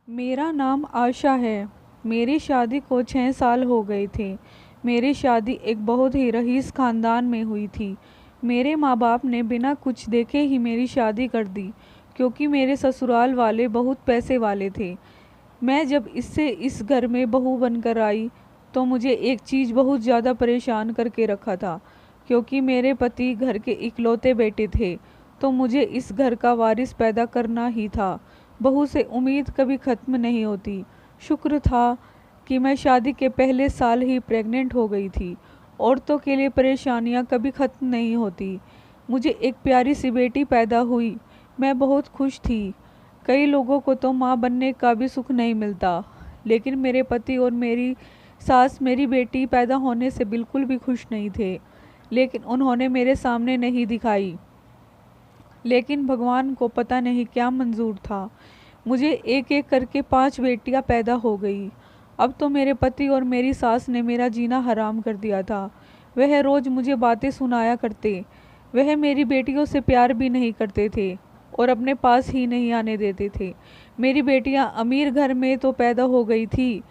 मेरा नाम आशा है। मेरी शादी को 6 साल हो गए थे। मेरी शादी एक बहुत ही रईस ख़ानदान में हुई थी। मेरे माँ बाप ने बिना कुछ देखे ही मेरी शादी कर दी, क्योंकि मेरे ससुराल वाले बहुत पैसे वाले थे। मैं जब इससे इस घर में बहू बनकर आई तो मुझे एक चीज़ बहुत ज़्यादा परेशान करके रखा था, क्योंकि मेरे पति घर के इकलौते बेटे थे, तो मुझे इस घर का वारिस पैदा करना ही था। बहू से उम्मीद कभी ख़त्म नहीं होती। शुक्र था कि मैं शादी के पहले साल ही प्रेग्नेंट हो गई थी। औरतों के लिए परेशानियां कभी ख़त्म नहीं होती। मुझे एक प्यारी सी बेटी पैदा हुई। मैं बहुत खुश थी। कई लोगों को तो माँ बनने का भी सुख नहीं मिलता, लेकिन मेरे पति और मेरी सास मेरी बेटी पैदा होने से बिल्कुल भी खुश नहीं थे, लेकिन उन्होंने मेरे सामने नहीं दिखाई। लेकिन भगवान को पता नहीं क्या मंजूर था। मुझे एक एक करके 5 बेटियां पैदा हो गई। अब तो मेरे पति और मेरी सास ने मेरा जीना हराम कर दिया था। वह रोज़ मुझे बातें सुनाया करते। वह मेरी बेटियों से प्यार भी नहीं करते थे और अपने पास ही नहीं आने देते थे। मेरी बेटियां अमीर घर में तो पैदा हो गई थी।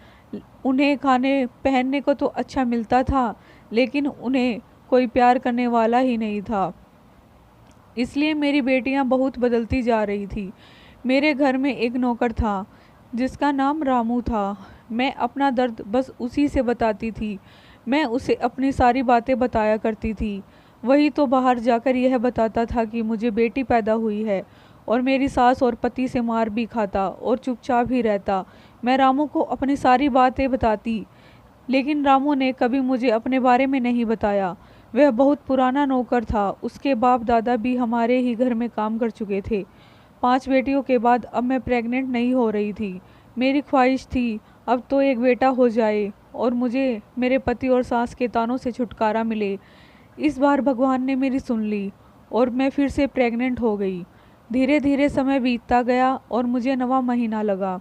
उन्हें खाने पहनने को तो अच्छा मिलता था, लेकिन उन्हें कोई प्यार करने वाला ही नहीं था। इसलिए मेरी बेटियां बहुत बदलती जा रही थी। मेरे घर में एक नौकर था जिसका नाम रामू था। मैं अपना दर्द बस उसी से बताती थी। मैं उसे अपनी सारी बातें बताया करती थी। वही तो बाहर जाकर यह बताता था कि मुझे बेटी पैदा हुई है, और मेरी सास और पति से मार भी खाता और चुपचाप ही रहता। मैं रामू को अपनी सारी बातें बताती, लेकिन रामू ने कभी मुझे अपने बारे में नहीं बताया। वह बहुत पुराना नौकर था। उसके बाप दादा भी हमारे ही घर में काम कर चुके थे। 5 बेटियों के बाद अब मैं प्रेग्नेंट नहीं हो रही थी। मेरी ख्वाहिश थी अब तो एक बेटा हो जाए और मुझे मेरे पति और सास के तानों से छुटकारा मिले। इस बार भगवान ने मेरी सुन ली और मैं फिर से प्रेग्नेंट हो गई। धीरे धीरे समय बीतता गया और मुझे 9वां महीना लगा।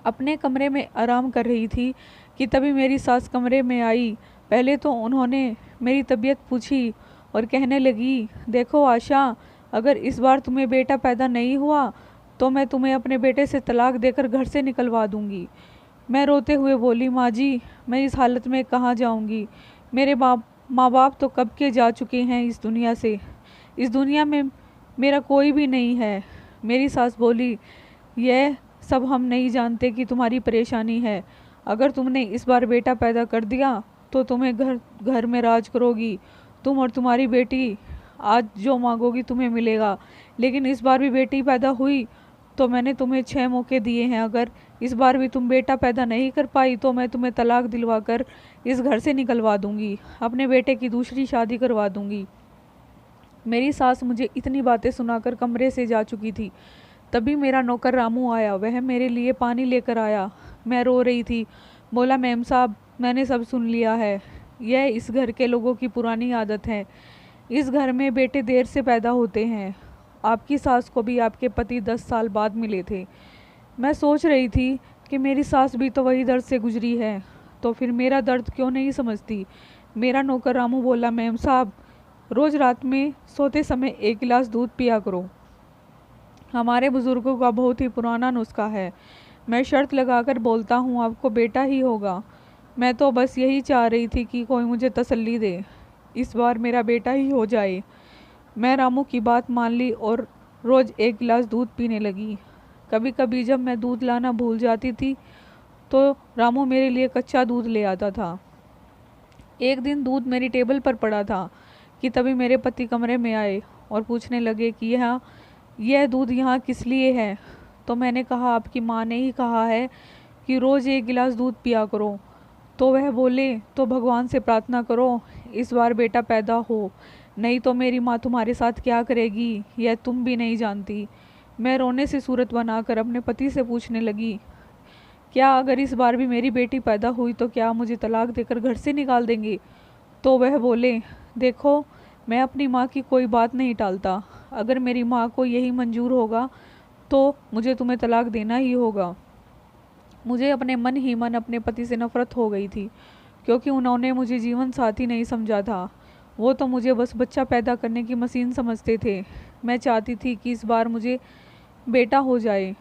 अपने कमरे में आराम कर रही थी कि तभी मेरी सास कमरे में आई। पहले तो उन्होंने मेरी तबीयत पूछी और कहने लगी, देखो आशा, अगर इस बार तुम्हें बेटा पैदा नहीं हुआ तो मैं तुम्हें अपने बेटे से तलाक देकर घर से निकलवा दूंगी। मैं रोते हुए बोली, माँ जी, मैं इस हालत में कहाँ जाऊंगी। मेरे माँ बाप तो कब के जा चुके हैं इस दुनिया से। इस दुनिया में मेरा कोई भी नहीं है। मेरी सास बोली, यह सब हम नहीं जानते कि तुम्हारी परेशानी है। अगर तुमने इस बार बेटा पैदा कर दिया तो तुम्हें घर घर में राज करोगी। तुम और तुम्हारी बेटी आज जो मांगोगी तुम्हें मिलेगा। लेकिन इस बार भी बेटी पैदा हुई तो मैंने तुम्हें 6 मौके दिए हैं। अगर इस बार भी तुम बेटा पैदा नहीं कर पाई तो मैं तुम्हें तलाक दिलवा कर इस घर से निकलवा दूंगी, अपने बेटे की दूसरी शादी करवा दूंगी। मेरी सास मुझे इतनी बातें सुनाकर कमरे से जा चुकी थी। तभी मेरा नौकर रामू आया। वह मेरे लिए पानी लेकर आया। मैं रो रही थी। बोला, मैम साहब, मैंने सब सुन लिया है। यह इस घर के लोगों की पुरानी आदत है। इस घर में बेटे देर से पैदा होते हैं। आपकी सास को भी आपके पति 10 साल बाद मिले थे। मैं सोच रही थी कि मेरी सास भी तो वही दर्द से गुजरी है, तो फिर मेरा दर्द क्यों नहीं समझती। मेरा नौकर रामू बोला, मैम साहब, रोज़ रात में सोते समय 1 गिलास दूध पिया करो। हमारे बुजुर्गों का बहुत ही पुराना नुस्खा है। मैं शर्त लगाकर बोलता हूँ, आपको बेटा ही होगा। मैं तो बस यही चाह रही थी कि कोई मुझे तसल्ली दे, इस बार मेरा बेटा ही हो जाए। मैं रामू की बात मान ली और रोज़ 1 गिलास दूध पीने लगी। कभी कभी जब मैं दूध लाना भूल जाती थी तो रामू मेरे लिए कच्चा दूध ले आता था। एक दिन दूध मेरी टेबल पर पड़ा था कि तभी मेरे पति कमरे में आए और पूछने लगे कि यह दूध यहाँ किस लिए है। तो मैंने कहा, आपकी माँ ने ही कहा है कि रोज़ 1 गिलास दूध पिया करो। तो वह बोले, तो भगवान से प्रार्थना करो इस बार बेटा पैदा हो, नहीं तो मेरी माँ तुम्हारे साथ क्या करेगी यह तुम भी नहीं जानती। मैं रोने से सूरत बनाकर अपने पति से पूछने लगी, क्या अगर इस बार भी मेरी बेटी पैदा हुई तो क्या मुझे तलाक देकर घर से निकाल देंगे। तो वह बोले, देखो, मैं अपनी माँ की कोई बात नहीं टालता। अगर मेरी माँ को यही मंजूर होगा तो मुझे तुम्हें तलाक देना ही होगा। मुझे अपने मन ही मन अपने पति से नफरत हो गई थी, क्योंकि उन्होंने मुझे जीवन साथी नहीं समझा था। वो तो मुझे बस बच्चा पैदा करने की मशीन समझते थे। मैं चाहती थी कि इस बार मुझे बेटा हो जाए।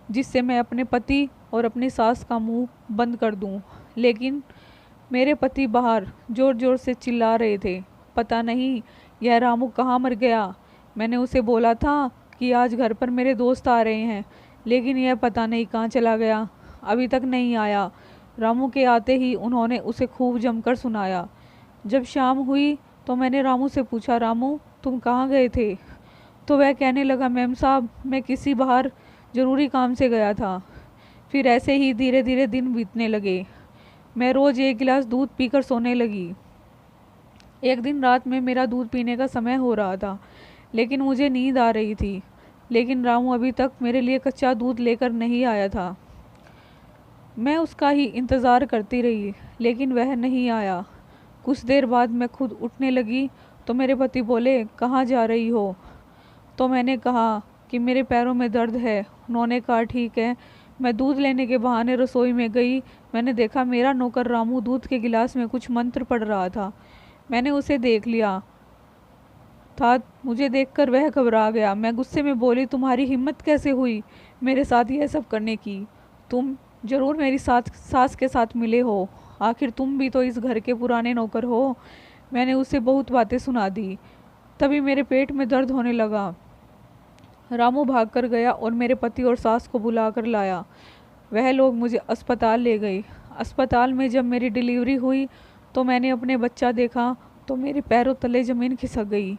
जिससे मैं अपने पति और अपनी सास का मुंह बंद कर दूं। लेकिन मेरे पति बाहर ज़ोर ज़ोर से चिल्ला रहे थे, पता नहीं यह रामू कहाँ मर गया। मैंने उसे बोला था कि आज घर पर मेरे दोस्त आ रहे हैं, लेकिन यह पता नहीं कहाँ चला गया, अभी तक नहीं आया। रामू के आते ही उन्होंने उसे खूब जमकर सुनाया। जब शाम हुई तो मैंने रामू से पूछा, रामू तुम कहाँ गए थे? तो वह कहने लगा, मैम साहब मैं किसी बाहर ज़रूरी काम से गया था। फिर ऐसे ही धीरे धीरे दिन बीतने लगे। मैं रोज़ 1 गिलास दूध पीकर सोने लगी। एक दिन रात में मेरा दूध पीने का समय हो रहा था, लेकिन मुझे नींद आ रही थी। लेकिन रामू अभी तक मेरे लिए कच्चा दूध लेकर नहीं आया था। मैं उसका ही इंतज़ार करती रही, लेकिन वह नहीं आया। कुछ देर बाद मैं खुद उठने लगी तो मेरे पति बोले, कहाँ जा रही हो? तो मैंने कहा कि मेरे पैरों में दर्द है। उन्होंने कहा, ठीक है। मैं दूध लेने के बहाने रसोई में गई। मैंने देखा मेरा नौकर रामू दूध के गिलास में कुछ मंत्र पढ़ रहा था। मैंने उसे देख लिया था। मुझे देखकर वह घबरा गया। मैं गुस्से में बोली, तुम्हारी हिम्मत कैसे हुई मेरे साथ यह सब करने की? तुम जरूर मेरी सास के साथ मिले हो, आखिर तुम भी तो इस घर के पुराने नौकर हो। मैंने उसे बहुत बातें सुना दी। तभी मेरे पेट में दर्द होने लगा। रामू भाग कर गया और मेरे पति और सास को बुला कर लाया। वह लोग मुझे अस्पताल ले गए। अस्पताल में जब मेरी डिलीवरी हुई तो मैंने अपने बच्चा देखा तो मेरे पैरों तले ज़मीन खिसक गई,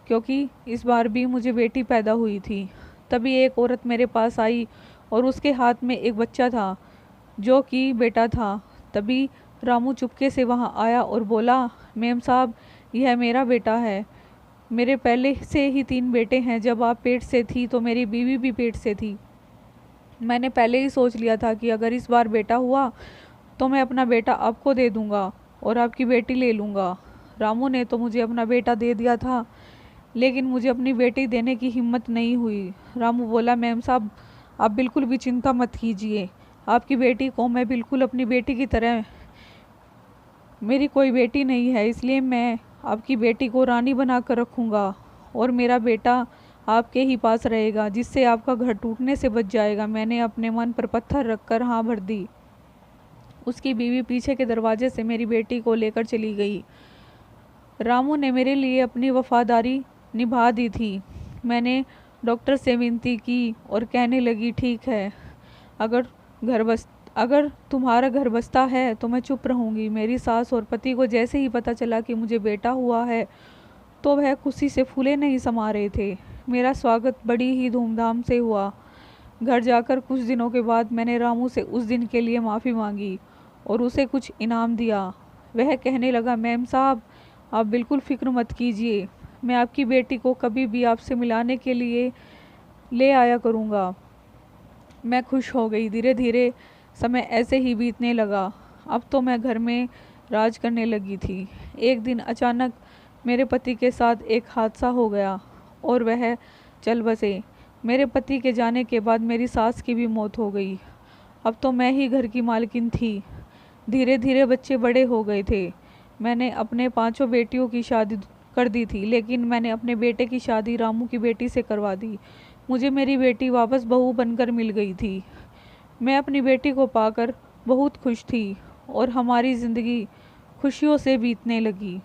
क्योंकि इस बार भी मुझे बेटी पैदा हुई थी। तभी एक औरत मेरे पास आई और उसके हाथ में एक बच्चा था जो कि बेटा था। तभी रामू चुपके से वहाँ आया और बोला, मेम साहब यह मेरा बेटा है। मेरे पहले से ही 3 बेटे हैं। जब आप पेट से थी तो मेरी बीवी भी पेट से थी। मैंने पहले ही सोच लिया था कि अगर इस बार बेटा हुआ तो मैं अपना बेटा आपको दे दूंगा और आपकी बेटी ले लूँगा। रामू ने तो मुझे अपना बेटा दे दिया था, लेकिन मुझे अपनी बेटी देने की हिम्मत नहीं हुई। रामू बोला, मैम साहब आप बिल्कुल भी चिंता मत कीजिए, आपकी बेटी को मैं बिल्कुल अपनी बेटी की तरह, मेरी कोई बेटी नहीं है इसलिए मैं आपकी बेटी को रानी बना कर रखूँगा और मेरा बेटा आपके ही पास रहेगा, जिससे आपका घर टूटने से बच जाएगा। मैंने अपने मन पर पत्थर रखकर हाँ भर दी। उसकी बीवी पीछे के दरवाजे से मेरी बेटी को लेकर चली गई। रामू ने मेरे लिए अपनी वफादारी निभा दी थी। मैंने डॉक्टर से विनती की और कहने लगी, ठीक है, अगर तुम्हारा घर बसता है तो मैं चुप रहूँगी। मेरी सास और पति को जैसे ही पता चला कि मुझे बेटा हुआ है तो वह खुशी से फूले नहीं समा रहे थे। मेरा स्वागत बड़ी ही धूमधाम से हुआ। घर जाकर कुछ दिनों के बाद मैंने रामू से उस दिन के लिए माफ़ी मांगी और उसे कुछ इनाम दिया। वह कहने लगा, मैम साहब आप बिल्कुल फ़िक्र मत कीजिए, मैं आपकी बेटी को कभी भी आपसे मिलाने के लिए ले आया करूँगा। मैं खुश हो गई। धीरे धीरे समय ऐसे ही बीतने लगा। अब तो मैं घर में राज करने लगी थी। एक दिन अचानक मेरे पति के साथ एक हादसा हो गया और वह चल बसे। मेरे पति के जाने के बाद मेरी सास की भी मौत हो गई। अब तो मैं ही घर की मालकिन थी। धीरे धीरे बच्चे बड़े हो गए थे। मैंने अपने 5 बेटियों की शादी कर दी थी, लेकिन मैंने अपने बेटे की शादी रामू की बेटी से करवा दी। मुझे मेरी बेटी वापस बहू बनकर मिल गई थी। मैं अपनी बेटी को पाकर बहुत खुश थी और हमारी ज़िंदगी खुशियों से बीतने लगी।